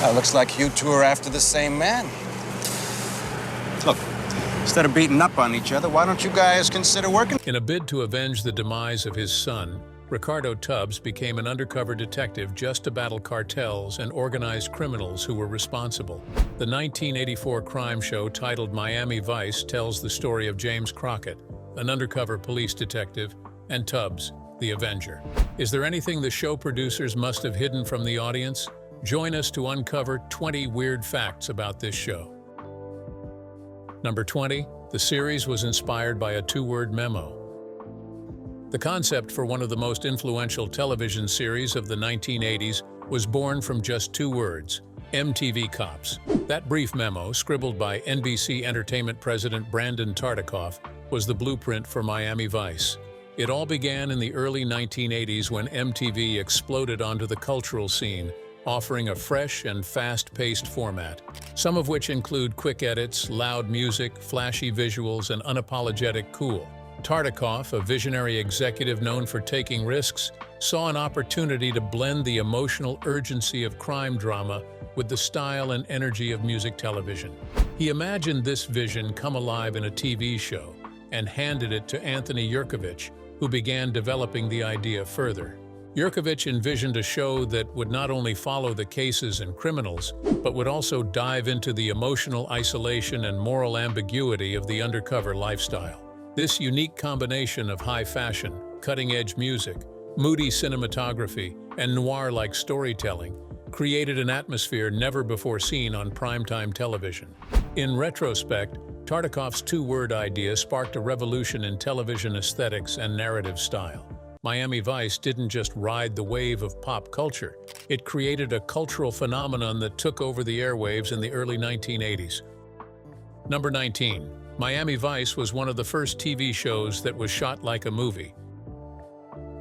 Looks like you two are after the same man. Look, instead of beating up on each other, why don't you guys consider working? In a bid to avenge the demise of his son, Ricardo Tubbs became an undercover detective just to battle cartels and organized criminals who were responsible. The 1984 crime show titled Miami Vice tells the story of James Crockett, an undercover police detective, and Tubbs, the Avenger. Is there anything the show producers must have hidden from the audience? Join us to uncover 20 weird facts about this show. Number 20, the series was inspired by a two-word memo. The concept for one of the most influential television series of the 1980s was born from just two words: MTV Cops. That brief memo, scribbled by NBC Entertainment President Brandon Tartikoff, was the blueprint for Miami Vice. It all began in the early 1980s when MTV exploded onto the cultural scene, offering a fresh and fast-paced format, some of which include quick edits, loud music, flashy visuals, and unapologetic cool. Tartikoff, a visionary executive known for taking risks, saw an opportunity to blend the emotional urgency of crime drama with the style and energy of music television. He imagined this vision come alive in a TV show and handed it to Anthony Yerkovich, who began developing the idea further. Yerkovich envisioned a show that would not only follow the cases and criminals, but would also dive into the emotional isolation and moral ambiguity of the undercover lifestyle. This unique combination of high fashion, cutting-edge music, moody cinematography, and noir-like storytelling created an atmosphere never before seen on primetime television. In retrospect, Tartikoff's two-word idea sparked a revolution in television aesthetics and narrative style. Miami Vice didn't just ride the wave of pop culture, it created a cultural phenomenon that took over the airwaves in the early 1980s. Number 19. Miami Vice was one of the first TV shows that was shot like a movie.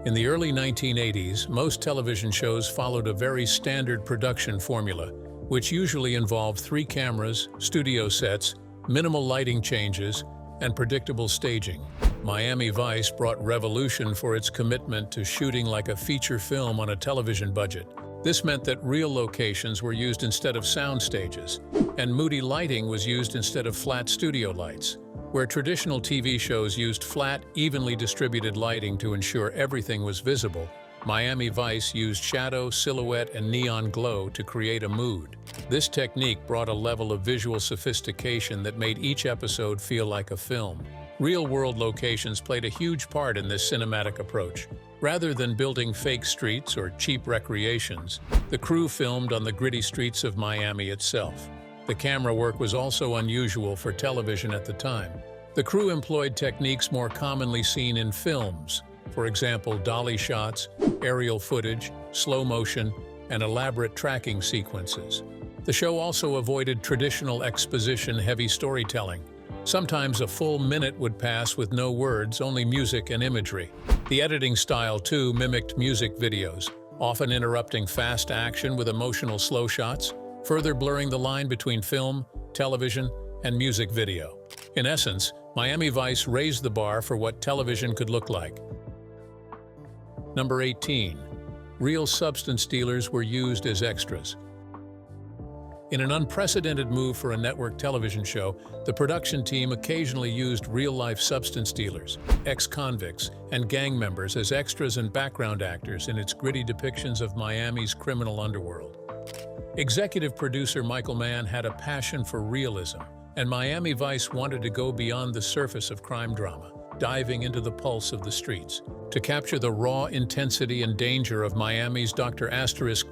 In the early 1980s, most television shows followed a very standard production formula, which usually involved 3 cameras, studio sets, minimal lighting changes, and predictable staging. Miami Vice brought revolution for its commitment to shooting like a feature film on a television budget. This meant that real locations were used instead of sound stages, and moody lighting was used instead of flat studio lights. Where traditional TV shows used flat, evenly distributed lighting to ensure everything was visible, Miami Vice used shadow, silhouette, and neon glow to create a mood. This technique brought a level of visual sophistication that made each episode feel like a film. Real-world locations played a huge part in this cinematic approach. Rather than building fake streets or cheap recreations, the crew filmed on the gritty streets of Miami itself. The camera work was also unusual for television at the time. The crew employed techniques more commonly seen in films, for example, dolly shots, aerial footage, slow motion, and elaborate tracking sequences. The show also avoided traditional exposition-heavy storytelling. Sometimes a full minute would pass with no words, only music and imagery. The editing style, too, mimicked music videos, often interrupting fast action with emotional slow shots, further blurring the line between film, television, and music video. In essence, Miami Vice raised the bar for what television could look like. Number 18. Real substance dealers were used as extras. In an unprecedented move for a network television show, the production team occasionally used real-life substance dealers, ex-convicts, and gang members as extras and background actors in its gritty depictions of Miami's criminal underworld. Executive producer Michael Mann had a passion for realism, and Miami Vice wanted to go beyond the surface of crime drama, diving into the pulse of the streets. To capture the raw intensity and danger of Miami's Dr.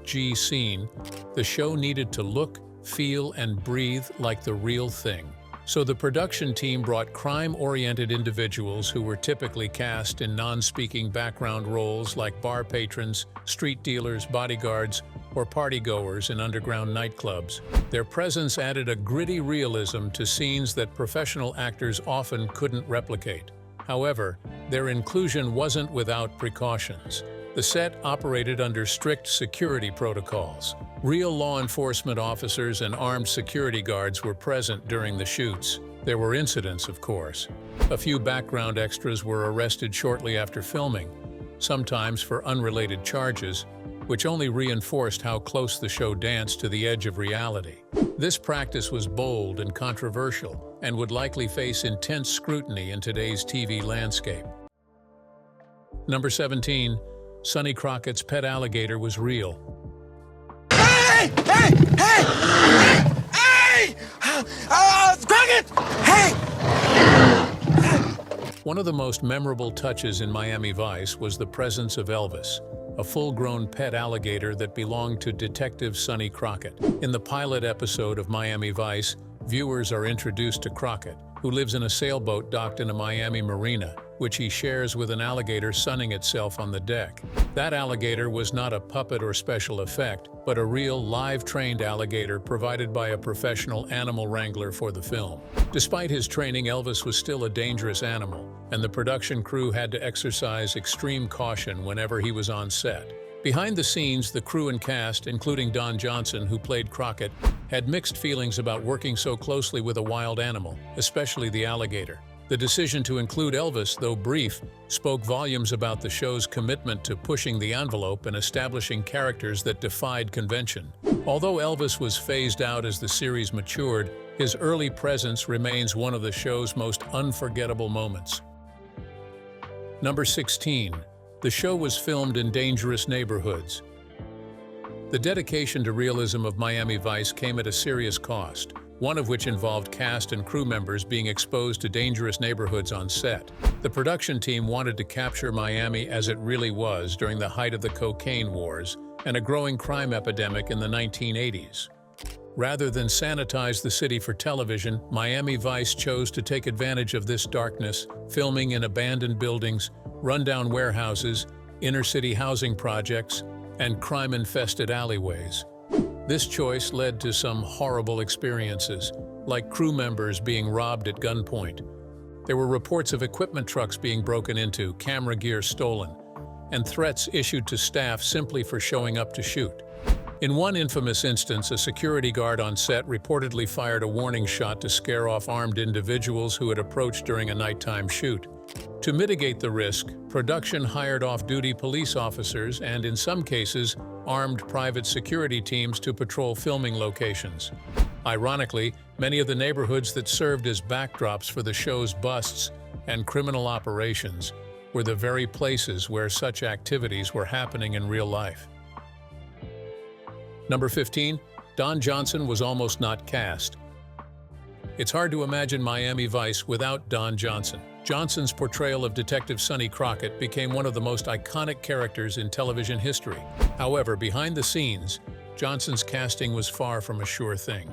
G scene, the show needed to look, feel, and breathe like the real thing. So the production team brought crime-oriented individuals who were typically cast in non-speaking background roles like bar patrons, street dealers, bodyguards, or partygoers in underground nightclubs. Their presence added a gritty realism to scenes that professional actors often couldn't replicate. However, their inclusion wasn't without precautions. The set operated under strict security protocols. Real law enforcement officers and armed security guards were present during the shoots. There were incidents, of course. A few background extras were arrested shortly after filming, sometimes for unrelated charges, which only reinforced how close the show danced to the edge of reality. This practice was bold and controversial, and would likely face intense scrutiny in today's TV landscape. Number 17. Sonny Crockett's pet alligator was real. Hey! Hey! Hey! Hey! Crockett! Hey! One of the most memorable touches in Miami Vice was the presence of Elvis, a full-grown pet alligator that belonged to Detective Sonny Crockett. In the pilot episode of Miami Vice, viewers are introduced to Crockett, who lives in a sailboat docked in a Miami marina, which he shares with an alligator sunning itself on the deck. That alligator was not a puppet or special effect, but a real, live-trained alligator provided by a professional animal wrangler for the film. Despite his training, Elvis was still a dangerous animal, and the production crew had to exercise extreme caution whenever he was on set. Behind the scenes, the crew and cast, including Don Johnson, who played Crockett, had mixed feelings about working so closely with a wild animal, especially the alligator. The decision to include Elvis, though brief, spoke volumes about the show's commitment to pushing the envelope and establishing characters that defied convention. Although Elvis was phased out as the series matured, his early presence remains one of the show's most unforgettable moments. Number 16. The show was filmed in dangerous neighborhoods. The dedication to realism of Miami Vice came at a serious cost, one of which involved cast and crew members being exposed to dangerous neighborhoods on set. The production team wanted to capture Miami as it really was during the height of the cocaine wars and a growing crime epidemic in the 1980s. Rather than sanitize the city for television, Miami Vice chose to take advantage of this darkness, filming in abandoned buildings, rundown warehouses, inner-city housing projects, and crime-infested alleyways. This choice led to some horrible experiences, like crew members being robbed at gunpoint. There were reports of equipment trucks being broken into, camera gear stolen, and threats issued to staff simply for showing up to shoot. In one infamous instance, a security guard on set reportedly fired a warning shot to scare off armed individuals who had approached during a nighttime shoot. To mitigate the risk, production hired off-duty police officers and, in some cases, armed private security teams to patrol filming locations. Ironically, many of the neighborhoods that served as backdrops for the show's busts and criminal operations were the very places where such activities were happening in real life. Number 15. Don Johnson was almost not cast. It's hard to imagine Miami Vice without Don Johnson. Johnson's portrayal of Detective Sonny Crockett became one of the most iconic characters in television history. However, behind the scenes, Johnson's casting was far from a sure thing.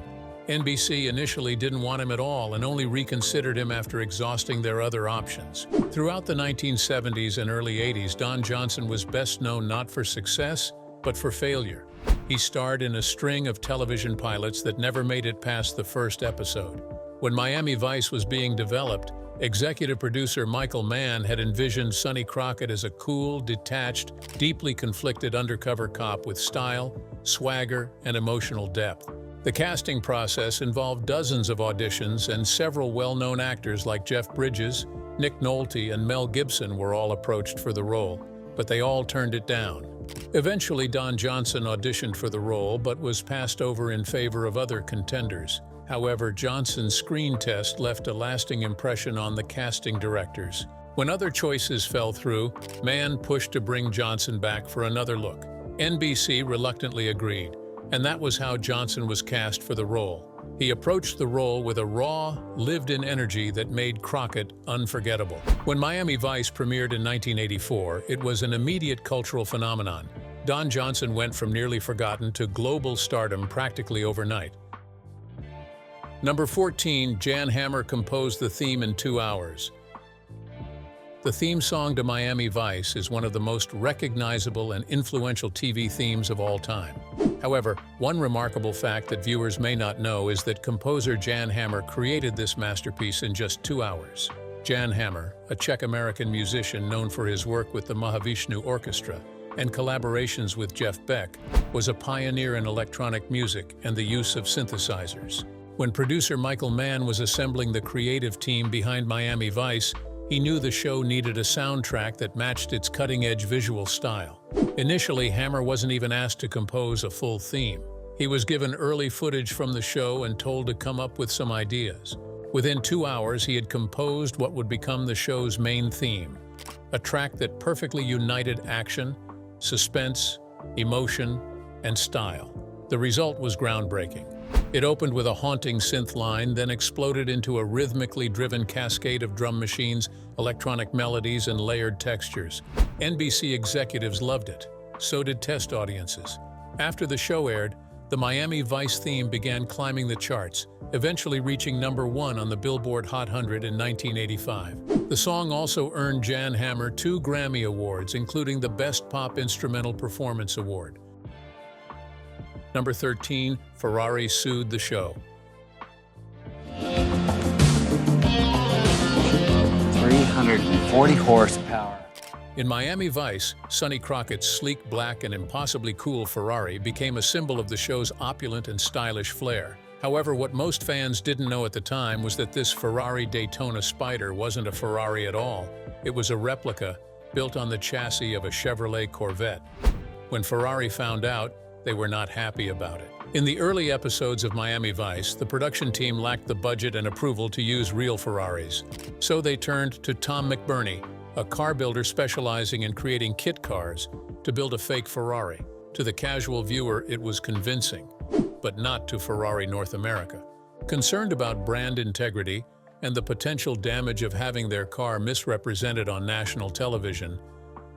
NBC initially didn't want him at all and only reconsidered him after exhausting their other options. Throughout the 1970s and early 80s, Don Johnson was best known not for success, but for failure. He starred in a string of television pilots that never made it past the first episode. When Miami Vice was being developed, executive producer Michael Mann had envisioned Sonny Crockett as a cool, detached, deeply conflicted undercover cop with style, swagger, and emotional depth. The casting process involved dozens of auditions, and several well-known actors like Jeff Bridges, Nick Nolte, and Mel Gibson were all approached for the role, but they all turned it down. Eventually, Don Johnson auditioned for the role but was passed over in favor of other contenders. However, Johnson's screen test left a lasting impression on the casting directors. When other choices fell through, Mann pushed to bring Johnson back for another look. NBC reluctantly agreed, and that was how Johnson was cast for the role. He approached the role with a raw, lived-in energy that made Crockett unforgettable. When Miami Vice premiered in 1984, it was an immediate cultural phenomenon. Don Johnson went from nearly forgotten to global stardom practically overnight. Number 14. Jan Hammer composed the theme in 2 hours. The theme song to Miami Vice is one of the most recognizable and influential TV themes of all time. However, one remarkable fact that viewers may not know is that composer Jan Hammer created this masterpiece in just 2 hours. Jan Hammer, a Czech-American musician known for his work with the Mahavishnu Orchestra and collaborations with Jeff Beck, was a pioneer in electronic music and the use of synthesizers. When producer Michael Mann was assembling the creative team behind Miami Vice, he knew the show needed a soundtrack that matched its cutting-edge visual style. Initially, Hammer wasn't even asked to compose a full theme. He was given early footage from the show and told to come up with some ideas. Within 2 hours, he had composed what would become the show's main theme, a track that perfectly united action, suspense, emotion, and style. The result was groundbreaking. It opened with a haunting synth line, then exploded into a rhythmically driven cascade of drum machines, electronic melodies, and layered textures. NBC executives loved it. So did test audiences. After the show aired, the Miami Vice theme began climbing the charts, eventually reaching #1 on the Billboard Hot 100 in 1985. The song also earned Jan Hammer 2 Grammy Awards, including the Best Pop Instrumental Performance Award. Number 13, Ferrari sued the show. 340 horsepower. In Miami Vice, Sonny Crockett's sleek, black, and impossibly cool Ferrari became a symbol of the show's opulent and stylish flair. However, what most fans didn't know at the time was that this Ferrari Daytona Spider wasn't a Ferrari at all. It was a replica, built on the chassis of a Chevrolet Corvette. When Ferrari found out, they were not happy about it. In the early episodes of Miami Vice, the production team lacked the budget and approval to use real Ferraris. So they turned to Tom McBurney, a car builder specializing in creating kit cars, to build a fake Ferrari. To the casual viewer, it was convincing, but not to Ferrari North America. Concerned about brand integrity and the potential damage of having their car misrepresented on national television,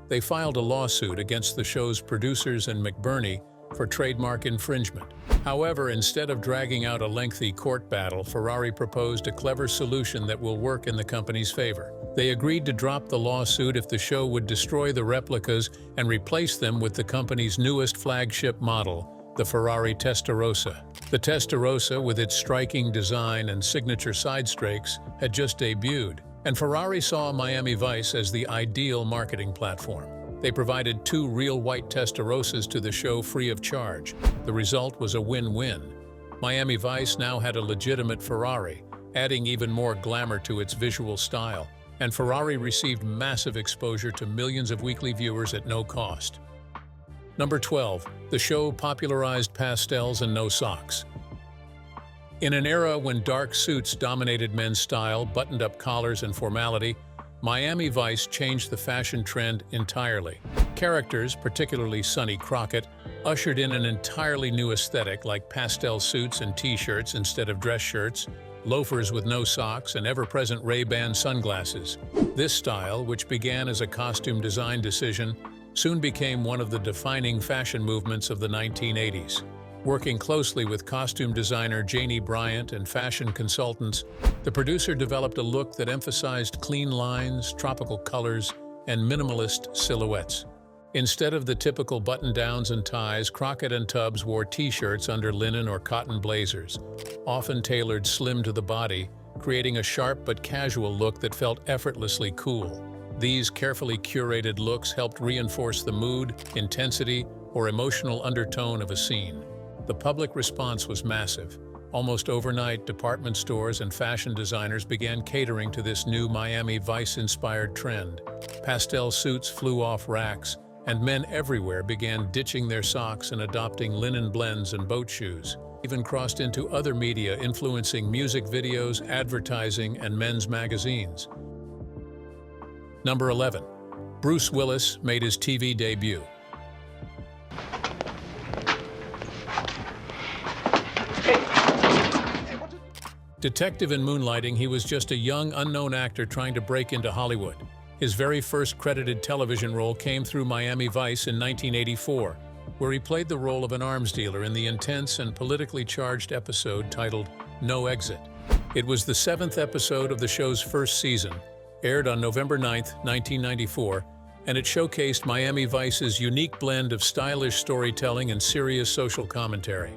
they filed a lawsuit against the show's producers and McBurney for trademark infringement. However, instead of dragging out a lengthy court battle, Ferrari proposed a clever solution that will work in the company's favor. They agreed to drop the lawsuit if the show would destroy the replicas and replace them with the company's newest flagship model, the Ferrari Testarossa. The Testarossa, with its striking design and signature side strakes, had just debuted, and Ferrari saw Miami Vice as the ideal marketing platform. They provided 2 real white Testarossas to the show free of charge. The result was a win-win. Miami Vice now had a legitimate Ferrari, adding even more glamour to its visual style, and Ferrari received massive exposure to millions of weekly viewers at no cost. Number 12, the show popularized pastels and no socks. In an era when dark suits dominated men's style, buttoned-up collars, and formality, Miami Vice changed the fashion trend entirely. Characters, particularly Sonny Crockett, ushered in an entirely new aesthetic like pastel suits and t-shirts instead of dress shirts, loafers with no socks, and ever-present Ray-Ban sunglasses. This style, which began as a costume design decision, soon became one of the defining fashion movements of the 1980s. Working closely with costume designer Janie Bryant and fashion consultants, the producer developed a look that emphasized clean lines, tropical colors, and minimalist silhouettes. Instead of the typical button-downs and ties, Crockett and Tubbs wore t-shirts under linen or cotton blazers, often tailored slim to the body, creating a sharp but casual look that felt effortlessly cool. These carefully curated looks helped reinforce the mood, intensity, or emotional undertone of a scene. The public response was massive. Almost overnight, department stores and fashion designers began catering to this new Miami Vice-inspired trend. Pastel suits flew off racks, and men everywhere began ditching their socks and adopting linen blends and boat shoes. Even crossed into other media, influencing music videos, advertising, and men's magazines. Number 11. Bruce Willis made his TV debut. Detective in Moonlighting, he was just a young, unknown actor trying to break into Hollywood. His very first credited television role came through Miami Vice in 1984, where he played the role of an arms dealer in the intense and politically charged episode titled No Exit. It was the 7th episode of the show's first season, aired on November 9, 1994, and it showcased Miami Vice's unique blend of stylish storytelling and serious social commentary.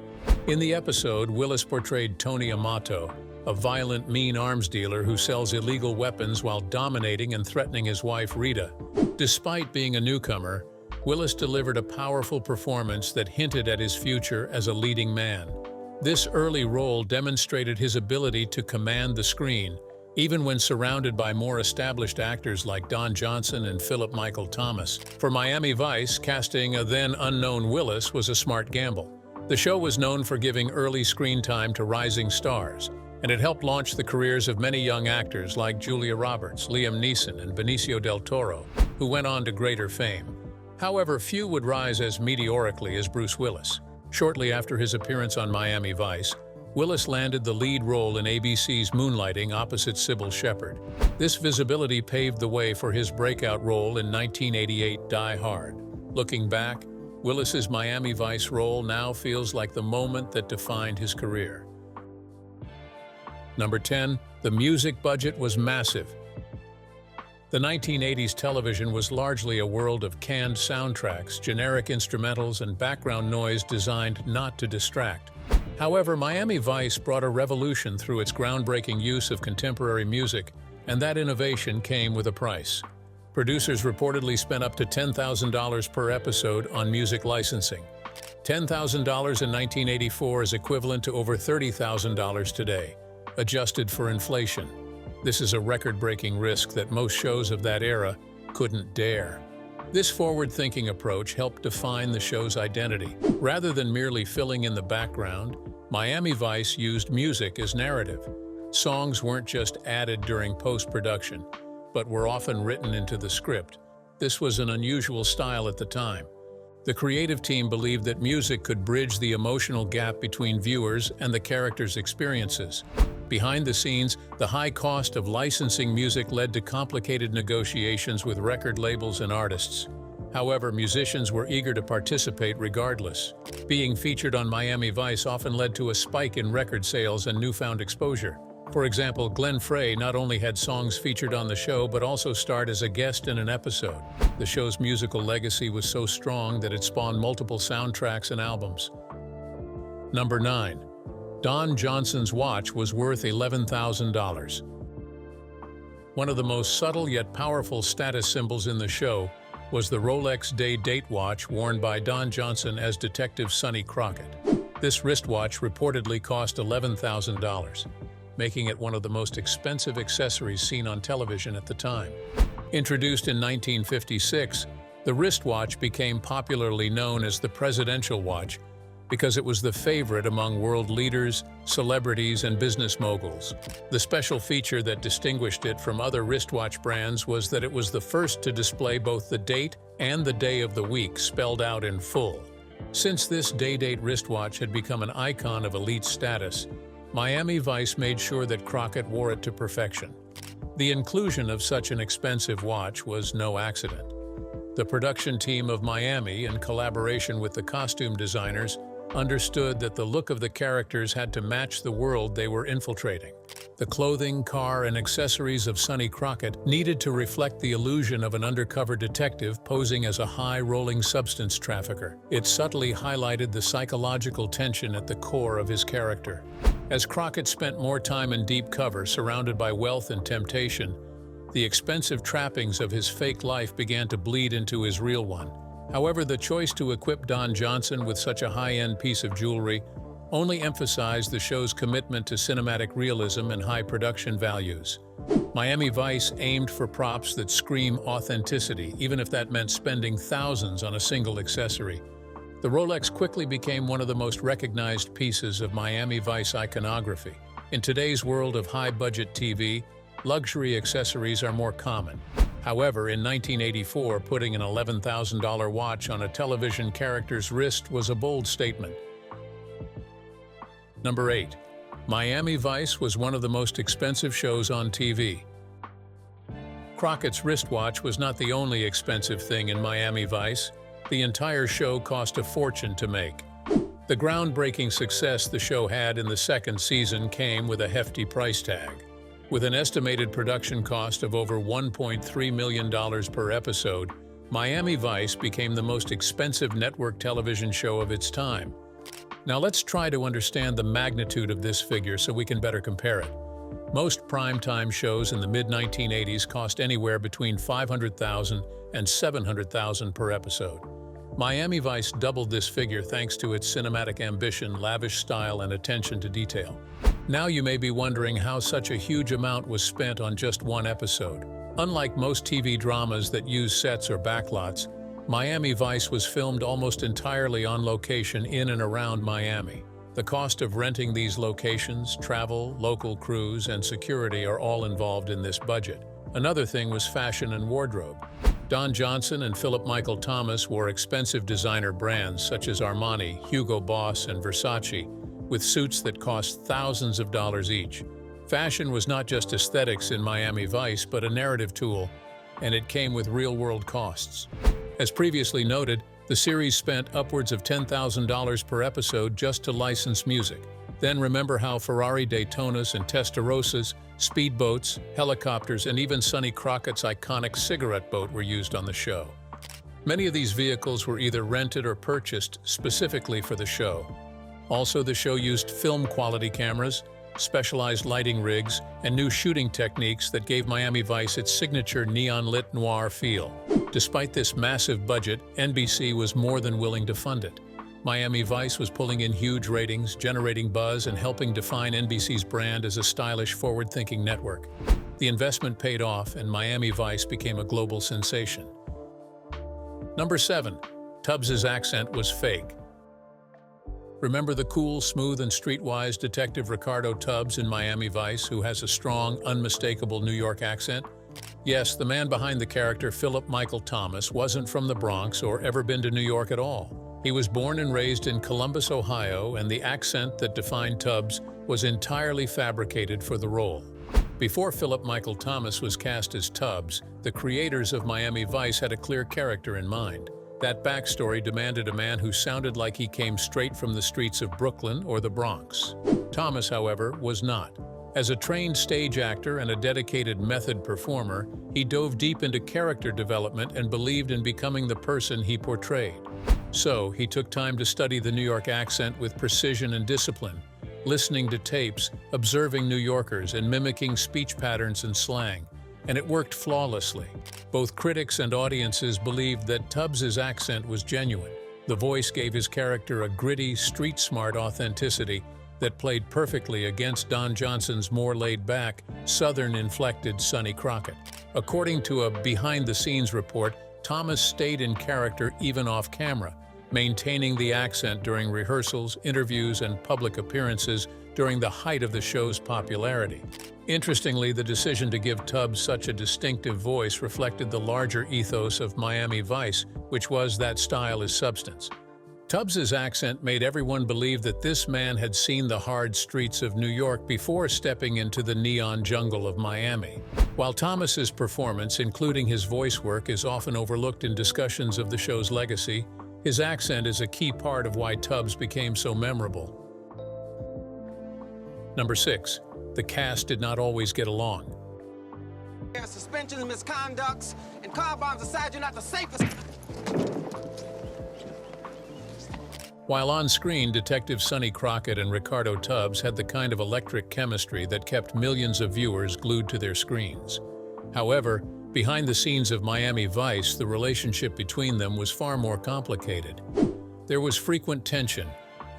In the episode, Willis portrayed Tony Amato, a violent, mean arms dealer who sells illegal weapons while dominating and threatening his wife, Rita. Despite being a newcomer, Willis delivered a powerful performance that hinted at his future as a leading man. This early role demonstrated his ability to command the screen, even when surrounded by more established actors like Don Johnson and Philip Michael Thomas. For Miami Vice, casting a then-unknown Willis was a smart gamble. The show was known for giving early screen time to rising stars, and it helped launch the careers of many young actors like Julia Roberts, Liam Neeson, and Benicio del Toro, who went on to greater fame. However, few would rise as meteorically as Bruce Willis. Shortly after his appearance on Miami Vice, Willis landed the lead role in ABC's Moonlighting opposite Sybil Shepherd. This visibility paved the way for his breakout role in 1988 Die Hard. Looking back, Willis's Miami Vice role now feels like the moment that defined his career. Number 10. The music budget was massive. The 1980s television was largely a world of canned soundtracks, generic instrumentals, and background noise designed not to distract. However, Miami Vice brought a revolution through its groundbreaking use of contemporary music, and that innovation came with a price. Producers reportedly spent up to $10,000 per episode on music licensing. $10,000 in 1984 is equivalent to over $30,000 today, adjusted for inflation. This is a record-breaking risk that most shows of that era couldn't dare. This forward-thinking approach helped define the show's identity. Rather than merely filling in the background, Miami Vice used music as narrative. Songs weren't just added during post-production, but were often written into the script. This was an unusual style at the time. The creative team believed that music could bridge the emotional gap between viewers and the characters' experiences. Behind the scenes, the high cost of licensing music led to complicated negotiations with record labels and artists. However, musicians were eager to participate regardless. Being featured on Miami Vice often led to a spike in record sales and newfound exposure. For example, Glenn Frey not only had songs featured on the show but also starred as a guest in an episode. The show's musical legacy was so strong that it spawned multiple soundtracks and albums. Number 9. Don Johnson's watch was worth $11,000. One of the most subtle yet powerful status symbols in the show was the Rolex Day-Date watch worn by Don Johnson as Detective Sonny Crockett. This wristwatch reportedly cost $11,000, making it one of the most expensive accessories seen on television at the time. Introduced in 1956, the wristwatch became popularly known as the presidential watch because it was the favorite among world leaders, celebrities, and business moguls. The special feature that distinguished it from other wristwatch brands was that it was the first to display both the date and the day of the week spelled out in full. Since this day-date wristwatch had become an icon of elite status, Miami Vice made sure that Crockett wore it to perfection. The inclusion of such an expensive watch was no accident. The production team of Miami, in collaboration with the costume designers, understood that the look of the characters had to match the world they were infiltrating. The clothing, car, and accessories of Sonny Crockett needed to reflect the illusion of an undercover detective posing as a high-rolling substance trafficker. It subtly highlighted the psychological tension at the core of his character. As Crockett spent more time in deep cover, surrounded by wealth and temptation, the expensive trappings of his fake life began to bleed into his real one. However, the choice to equip Don Johnson with such a high-end piece of jewelry only emphasized the show's commitment to cinematic realism and high production values. Miami Vice aimed for props that scream authenticity, even if that meant spending thousands on a single accessory. The Rolex quickly became one of the most recognized pieces of Miami Vice iconography. In today's world of high-budget TV, luxury accessories are more common. However, in 1984, putting an $11,000 watch on a television character's wrist was a bold statement. Number 8. Miami Vice was one of the most expensive shows on TV. Crockett's wristwatch was not the only expensive thing in Miami Vice. The entire show cost a fortune to make. The groundbreaking success the show had in the second season came with a hefty price tag. With an estimated production cost of over $1.3 million per episode, Miami Vice became the most expensive network television show of its time. Now let's try to understand the magnitude of this figure so we can better compare it. Most primetime shows in the mid-1980s cost anywhere between $500,000 and $700,000 per episode. Miami Vice doubled this figure thanks to its cinematic ambition, lavish style, and attention to detail. Now you may be wondering how such a huge amount was spent on just one episode. Unlike most TV dramas that use sets or backlots, Miami Vice was filmed almost entirely on location in and around Miami. The cost of renting these locations, travel, local crews, and security are all involved in this budget. Another thing was fashion and wardrobe. Don Johnson and Philip Michael Thomas wore expensive designer brands such as Armani, Hugo Boss, and Versace, with suits that cost thousands of dollars each. Fashion was not just aesthetics in Miami Vice, but a narrative tool, and it came with real-world costs. As previously noted, the series spent upwards of $10,000 per episode just to license music. Then remember how Ferrari Daytonas and Testarossas, speedboats, helicopters, and even Sonny Crockett's iconic cigarette boat were used on the show. Many of these vehicles were either rented or purchased specifically for the show. Also, the show used film-quality cameras, specialized lighting rigs, and new shooting techniques that gave Miami Vice its signature neon-lit noir feel. Despite this massive budget, NBC was more than willing to fund it. Miami Vice was pulling in huge ratings, generating buzz, and helping define NBC's brand as a stylish, forward-thinking network. The investment paid off, and Miami Vice became a global sensation. Number 7. Tubbs's accent was fake. Remember the cool, smooth, and streetwise detective Ricardo Tubbs in Miami Vice, who has a strong, unmistakable New York accent? Yes, the man behind the character Philip Michael Thomas wasn't from the Bronx or ever been to New York at all. He was born and raised in Columbus, Ohio, and the accent that defined Tubbs was entirely fabricated for the role. Before Philip Michael Thomas was cast as Tubbs, the creators of Miami Vice had a clear character in mind. That backstory demanded a man who sounded like he came straight from the streets of Brooklyn or the Bronx. Thomas, however, was not. As a trained stage actor and a dedicated method performer, he dove deep into character development and believed in becoming the person he portrayed. So, he took time to study the New York accent with precision and discipline, listening to tapes, observing New Yorkers, and mimicking speech patterns and slang. And it worked flawlessly. Both critics and audiences believed that Tubbs's accent was genuine. The voice gave his character a gritty, street-smart authenticity that played perfectly against Don Johnson's more laid-back, Southern-inflected Sonny Crockett. According to a behind-the-scenes report, Thomas stayed in character even off-camera, maintaining the accent during rehearsals, interviews, and public appearances during the height of the show's popularity. Interestingly, the decision to give Tubbs such a distinctive voice reflected the larger ethos of Miami Vice, which was that style is substance. Tubbs's accent made everyone believe that this man had seen the hard streets of New York before stepping into the neon jungle of Miami. While Thomas's performance, including his voice work, is often overlooked in discussions of the show's legacy, his accent is a key part of why Tubbs became so memorable. Number 6. The cast did not always get along. Suspensions and misconducts, and car bombs aside, you're not the safest. While on screen, Detective Sonny Crockett and Ricardo Tubbs had the kind of electric chemistry that kept millions of viewers glued to their screens. However, behind the scenes of Miami Vice, the relationship between them was far more complicated. There was frequent tension,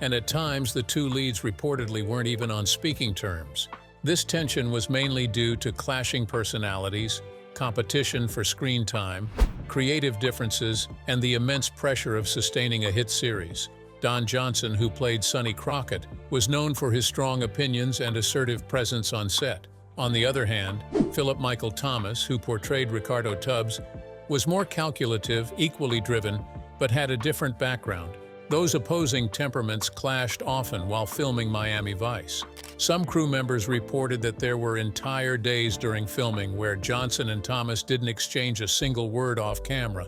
and at times the two leads reportedly weren't even on speaking terms. This tension was mainly due to clashing personalities, competition for screen time, creative differences, and the immense pressure of sustaining a hit series. Don Johnson, who played Sonny Crockett, was known for his strong opinions and assertive presence on set. On the other hand, Philip Michael Thomas, who portrayed Ricardo Tubbs, was more calculative, equally driven, but had a different background. Those opposing temperaments clashed often while filming Miami Vice. Some crew members reported that there were entire days during filming where Johnson and Thomas didn't exchange a single word off camera,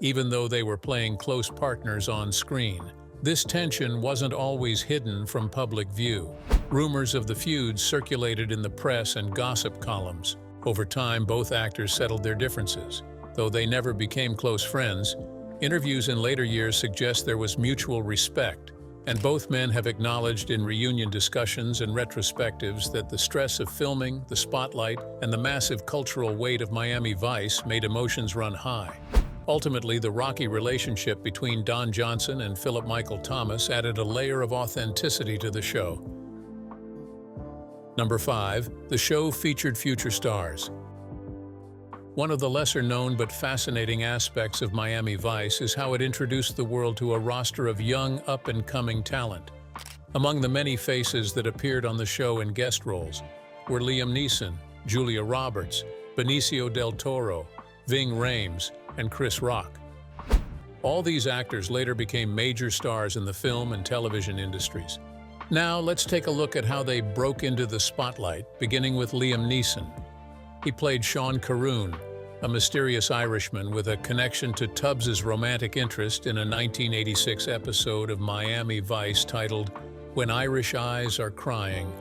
even though they were playing close partners on screen. This tension wasn't always hidden from public view. Rumors of the feud circulated in the press and gossip columns. Over time, both actors settled their differences. Though they never became close friends, interviews in later years suggest there was mutual respect, and both men have acknowledged in reunion discussions and retrospectives that the stress of filming, the spotlight, and the massive cultural weight of Miami Vice made emotions run high. Ultimately, the rocky relationship between Don Johnson and Philip Michael Thomas added a layer of authenticity to the show. Number 5. The show featured future stars. One of the lesser-known but fascinating aspects of Miami Vice is how it introduced the world to a roster of young, up-and-coming talent. Among the many faces that appeared on the show in guest roles were Liam Neeson, Julia Roberts, Benicio del Toro, Ving Rhames, and Chris Rock. All these actors later became major stars in the film and television industries. Now, let's take a look at how they broke into the spotlight, beginning with Liam Neeson. He played Sean Caroon, a mysterious Irishman with a connection to Tubbs's romantic interest in a 1986 episode of Miami Vice titled When Irish Eyes Are Crying.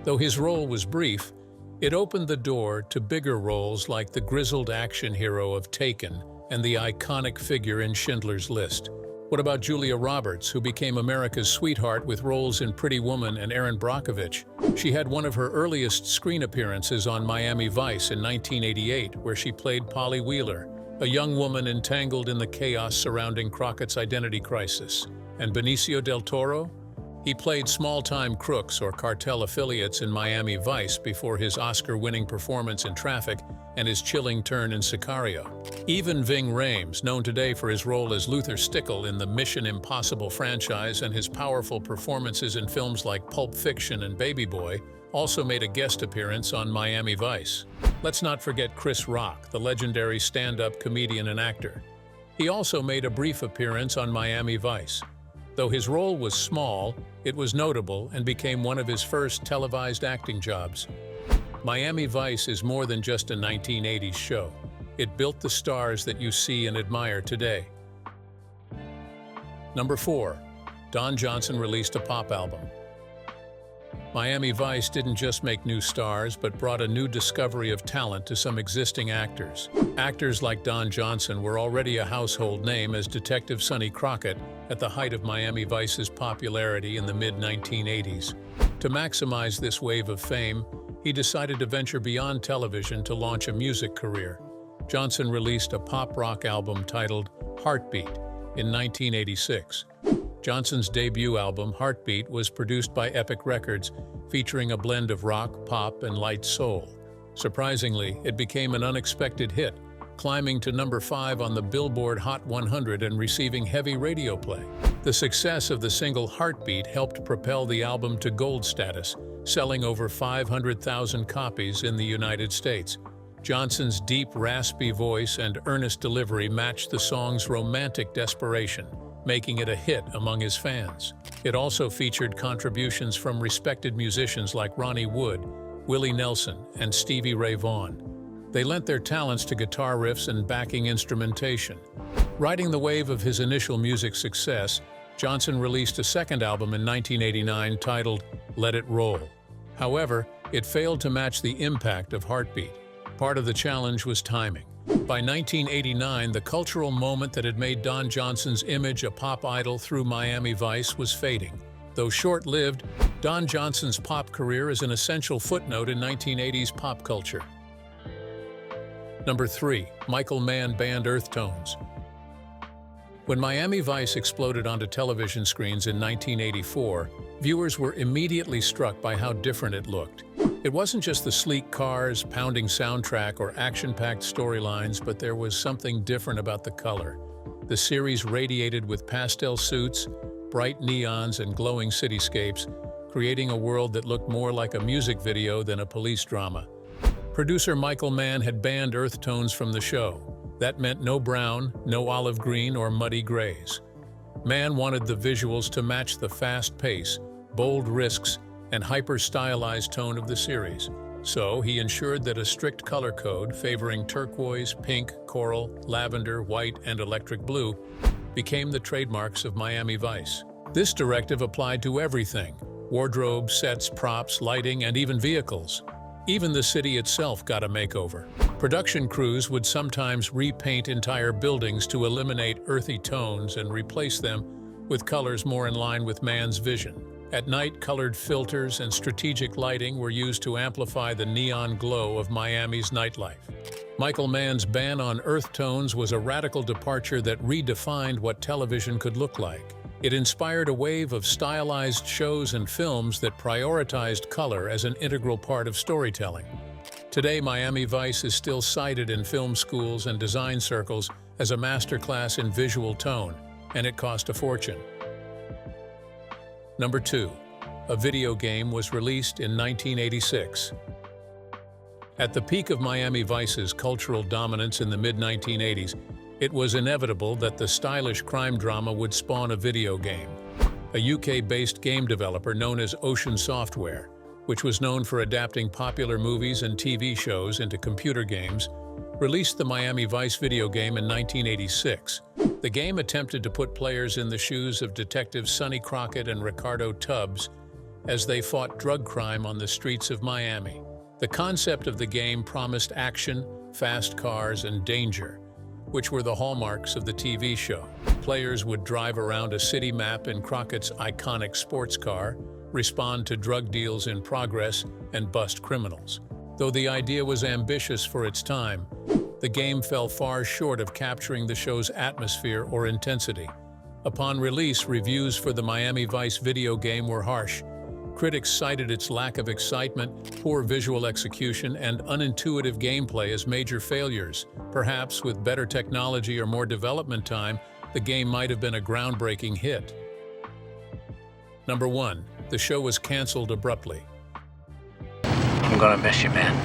Though his role was brief, it opened the door to bigger roles like the grizzled action hero of Taken and the iconic figure in Schindler's List. What about Julia Roberts, who became America's sweetheart with roles in Pretty Woman and Erin Brockovich? She had one of her earliest screen appearances on Miami Vice in 1988, where she played Polly Wheeler, a young woman entangled in the chaos surrounding Crockett's identity crisis. And Benicio del Toro? He played small-time crooks or cartel affiliates in Miami Vice before his Oscar-winning performance in Traffic and his chilling turn in Sicario. Even Ving Rhames, known today for his role as Luther Stickle in the Mission Impossible franchise and his powerful performances in films like Pulp Fiction and Baby Boy, also made a guest appearance on Miami Vice. Let's not forget Chris Rock, the legendary stand-up comedian and actor. He also made a brief appearance on Miami Vice. Though his role was small, it was notable and became one of his first televised acting jobs. Miami Vice is more than just a 1980s show. It built the stars that you see and admire today. Number 4. Don Johnson released a pop album. Miami Vice didn't just make new stars, but brought a new discovery of talent to some existing actors. Actors like Don Johnson were already a household name as Detective Sonny Crockett at the height of Miami Vice's popularity in the mid-1980s. To maximize this wave of fame, he decided to venture beyond television to launch a music career. Johnson released a pop-rock album titled Heartbeat in 1986. Johnson's debut album, Heartbeat, was produced by Epic Records, featuring a blend of rock, pop, and light soul. Surprisingly, it became an unexpected hit, climbing to number 5 on the Billboard Hot 100 and receiving heavy radio play. The success of the single Heartbeat helped propel the album to gold status, selling over 500,000 copies in the United States. Johnson's deep, raspy voice and earnest delivery matched the song's romantic desperation, making it a hit among his fans. It also featured contributions from respected musicians like Ronnie Wood, Willie Nelson, and Stevie Ray Vaughan. They lent their talents to guitar riffs and backing instrumentation. Riding the wave of his initial music success, Johnson released a second album in 1989 titled Let It Roll. However, it failed to match the impact of Heartbeat. Part of the challenge was timing. By 1989, the cultural moment that had made Don Johnson's image a pop idol through Miami Vice was fading. Though short-lived, Don Johnson's pop career is an essential footnote in 1980s pop culture. Number 3. Michael Mann Band Earth Tones. When Miami Vice exploded onto television screens in 1984, viewers were immediately struck by how different it looked. It wasn't just the sleek cars, pounding soundtrack, or action-packed storylines, but there was something different about the color. The series radiated with pastel suits, bright neons, and glowing cityscapes, creating a world that looked more like a music video than a police drama. Producer Michael Mann had banned earth tones from the show. That meant no brown, no olive green, or muddy grays. Mann wanted the visuals to match the fast pace, bold risks, and hyper-stylized tone of the series. So he ensured that a strict color code favoring turquoise, pink, coral, lavender, white, and electric blue became the trademarks of Miami Vice. This directive applied to everything: wardrobe, sets, props, lighting, and even vehicles. Even the city itself got a makeover. Production crews would sometimes repaint entire buildings to eliminate earthy tones and replace them with colors more in line with Mann's vision. At night, colored filters and strategic lighting were used to amplify the neon glow of Miami's nightlife. Michael Mann's ban on earth tones was a radical departure that redefined what television could look like. It inspired a wave of stylized shows and films that prioritized color as an integral part of storytelling. Today, Miami Vice is still cited in film schools and design circles as a masterclass in visual tone, and it cost a fortune. Number 2. A video game was released in 1986. At the peak of Miami Vice's cultural dominance in the mid-1980s, it was inevitable that the stylish crime drama would spawn a video game. A UK-based game developer known as Ocean Software, which was known for adapting popular movies and TV shows into computer games, released the Miami Vice video game in 1986. The game attempted to put players in the shoes of detectives Sonny Crockett and Ricardo Tubbs as they fought drug crime on the streets of Miami. The concept of the game promised action, fast cars, and danger, which were the hallmarks of the TV show. Players would drive around a city map in Crockett's iconic sports car, respond to drug deals in progress, and bust criminals. Though the idea was ambitious for its time, the game fell far short of capturing the show's atmosphere or intensity. Upon release, reviews for the Miami Vice video game were harsh. Critics cited its lack of excitement, poor visual execution, and unintuitive gameplay as major failures. Perhaps with better technology or more development time, the game might have been a groundbreaking hit. Number 1. The show was canceled abruptly. I'm gonna miss you, man.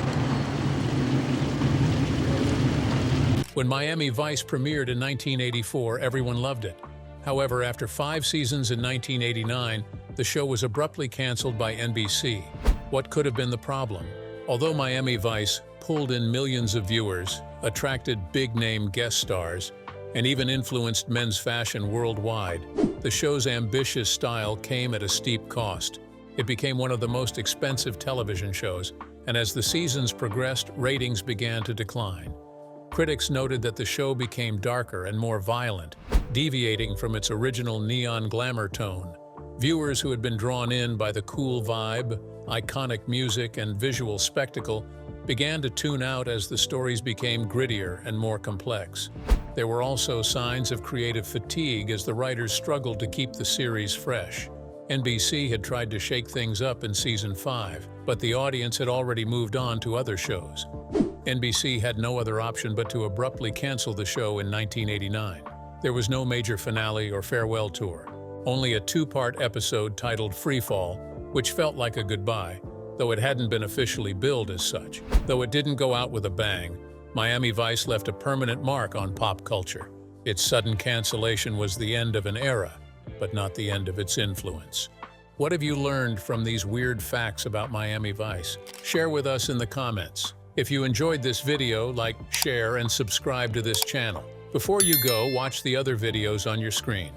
When Miami Vice premiered in 1984, everyone loved it. However, after 5 seasons in 1989, the show was abruptly canceled by NBC. What could have been the problem? Although Miami Vice pulled in millions of viewers, attracted big-name guest stars, and even influenced men's fashion worldwide, the show's ambitious style came at a steep cost. It became one of the most expensive television shows, and as the seasons progressed, ratings began to decline. Critics noted that the show became darker and more violent, deviating from its original neon glamour tone. Viewers who had been drawn in by the cool vibe, iconic music, and visual spectacle began to tune out as the stories became grittier and more complex. There were also signs of creative fatigue as the writers struggled to keep the series fresh. NBC had tried to shake things up in season 5, but the audience had already moved on to other shows. NBC had no other option but to abruptly cancel the show in 1989. There was no major finale or farewell tour, only a 2-part episode titled Freefall, which felt like a goodbye, though it hadn't been officially billed as such. Though it didn't go out with a bang, Miami Vice left a permanent mark on pop culture. Its sudden cancellation was the end of an era, but not the end of its influence. What have you learned from these weird facts about Miami Vice? Share with us in the comments. If you enjoyed this video, like, share, and subscribe to this channel. Before you go, watch the other videos on your screen.